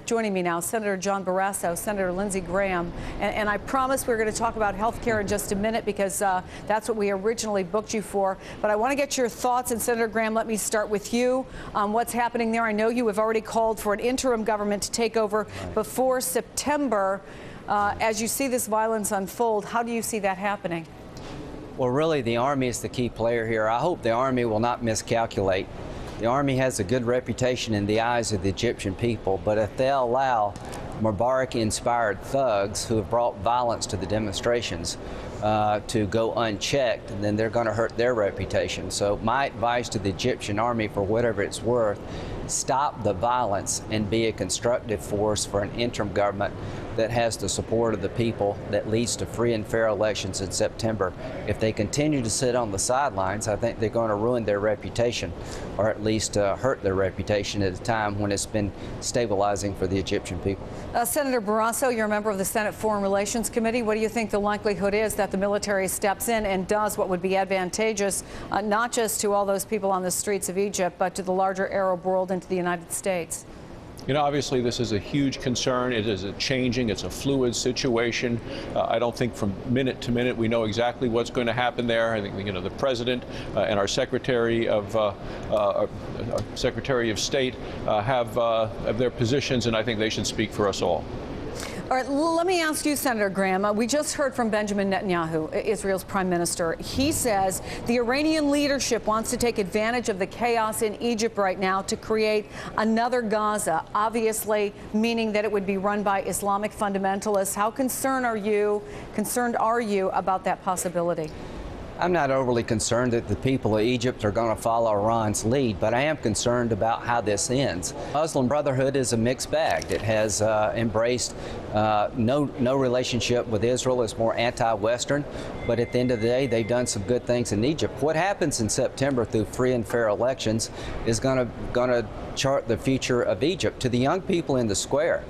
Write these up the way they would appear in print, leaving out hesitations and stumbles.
Joining me now, Senator John Barrasso, Senator Lindsey Graham, and I promise we're going to talk about health care in just a minute because that's what we originally booked you for. But I want to get your thoughts, and Senator Graham, let me start with you on what's happening there. I know you have already called for an interim government to take over before September. As you see this violence unfold, how do you see that happening? Well, really, the Army is the key player here. I hope the Army will not miscalculate. The Army has a good reputation in the eyes of the Egyptian people, but if they allow Mubarak-inspired thugs who have brought violence to the demonstrations to go unchecked, then they're going to hurt their reputation. So my advice to the Egyptian Army, for whatever it's worth, stop the violence and be a constructive force for an interim government that has the support of the people, that leads to free and fair elections in September. If they continue to sit on the sidelines, I think they're going to ruin their reputation, or at least hurt their reputation at a time when it's been stabilizing for the Egyptian people. Senator Barrasso, you're a member of the Senate Foreign Relations Committee. What do you think the likelihood is that the military steps in and does what would be advantageous, not just to all those people on the streets of Egypt, but to the larger Arab world and to the United States? You know, obviously this is a huge concern. It is it's a fluid situation. I don't think from minute to minute we know exactly what's going to happen there. I think, you know, the President and our Secretary of State have their positions, and I think they should speak for us all. All right, let me ask you, Senator Graham. We just heard from Benjamin Netanyahu, Israel's prime minister. He says the Iranian leadership wants to take advantage of the chaos in Egypt right now to create another Gaza, obviously meaning that it would be run by Islamic fundamentalists. How concerned are you about that possibility? I'm not overly concerned that the people of Egypt are going to follow Iran's lead, but I am concerned about how this ends. Muslim Brotherhood is a mixed bag. It has embraced no relationship with Israel. It's more anti-Western, but at the end of the day, they've done some good things in Egypt. What happens in September through free and fair elections is going to chart the future of Egypt. To the young people in the square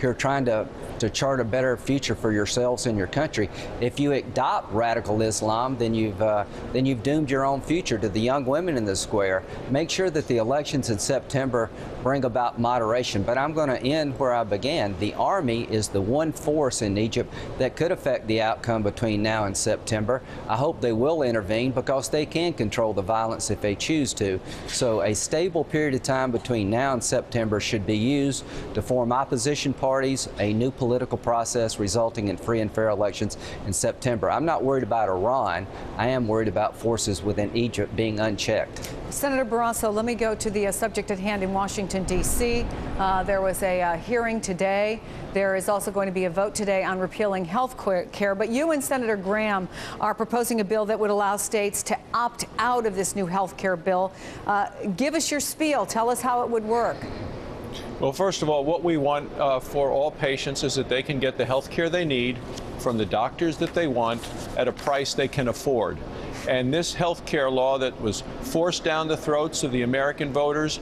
who are trying to chart a better future for yourselves and your country, if you adopt radical Islam, then you've doomed your own future. To the young women in the square, make sure that the elections in September bring about moderation. But I'm going to end where I began. The Army is the one force in Egypt that could affect the outcome between now and September. I hope they will intervene because they can control the violence if they choose to. So a stable period of time between now and September should be used to form opposition parties, a new political process resulting in free and fair elections in September. I'm not worried about Iran. I am worried about forces within Egypt being unchecked. Senator Barrasso, let me go to the subject at hand in Washington, D.C. There was a hearing today. There is also going to be a vote today on repealing health care. But you and Senator Graham are proposing a bill that would allow states to opt out of this new health care bill. Give us your spiel. Tell us how it would work. Well, first of all, what we want for all patients is that they can get the health care they need from the doctors that they want at a price they can afford. And this health care law that was forced down the throats of the American voters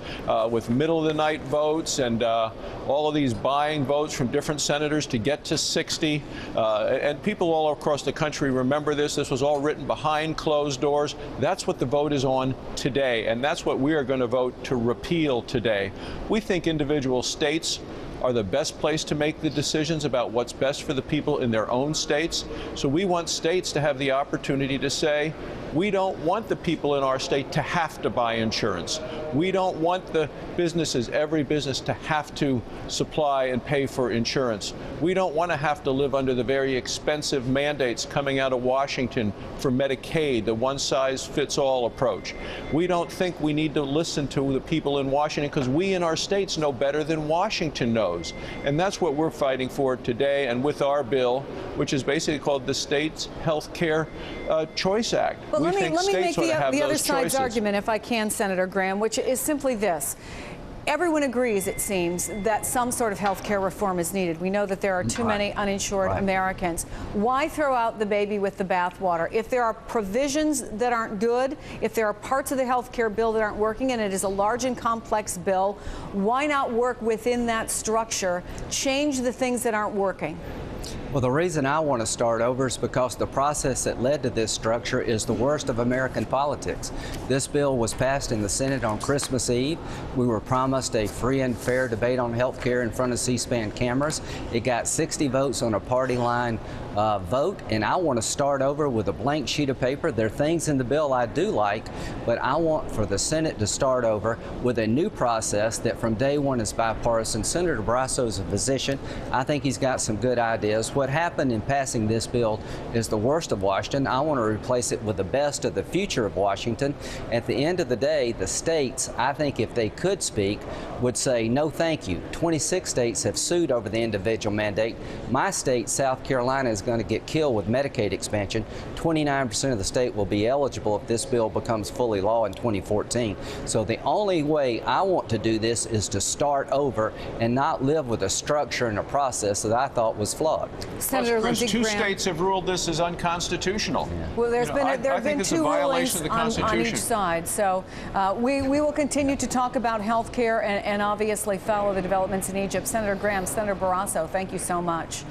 with middle-of-the-night votes and all of these buying votes from different senators to get to 60. And people all across the country remember this. This was all written behind closed doors. That's what the vote is on today, and that's what we are going to vote to repeal today. We think individual states are the best place to make the decisions about what's best for the people in their own states. So we want states to have the opportunity to say, we don't want the people in our state to have to buy insurance. We don't want the businesses, every business, to have to supply and pay for insurance. We don't want to have to live under the very expensive mandates coming out of Washington for Medicaid, the one-size-fits-all approach. We don't think we need to listen to the people in Washington because we in our states know better than Washington knows. And that's what we're fighting for today and with our bill, which is basically called the States Health Care Choice Act. But let me make the other side's argument, if I can, Senator Graham, which is simply this. Everyone agrees, it seems, that some sort of health care reform is needed. We know that there are too many uninsured Americans. Why throw out the baby with the bathwater? If there are provisions that aren't good, if there are parts of the health care bill that aren't working, and it is a large and complex bill, why not work within that structure, change the things that aren't working? Well, the reason I want to start over is because the process that led to this structure is the worst of American politics. This bill was passed in the Senate on Christmas Eve. We were promised a free and fair debate on health care in front of C-SPAN cameras. It got 60 votes on a party line vote, and I want to start over with a blank sheet of paper. There are things in the bill I do like, but I want for the Senate to start over with a new process that from day one is bipartisan. Senator Barrasso is a physician. I think he's got some good ideas. What happened in passing this bill is the worst of Washington. I want to replace it with the best of the future of Washington. At the end of the day, the states, I think if they could speak, would say no thank you. 26 states have sued over the individual mandate. My state, South Carolina, is going to get killed with Medicaid expansion. 29% of the state will be eligible if this bill becomes fully law in 2014. So the only way I want to do this is to start over and not live with a structure and a process that I thought was flawed. Senator Chris, Lindsey two Graham. states have ruled this as unconstitutional. Yeah. Well, there have been it's a two rulings violation of the on Constitution. each side. So we will continue to talk about health care and obviously follow the developments in Egypt. Senator Graham, Senator Barrasso, thank you so much.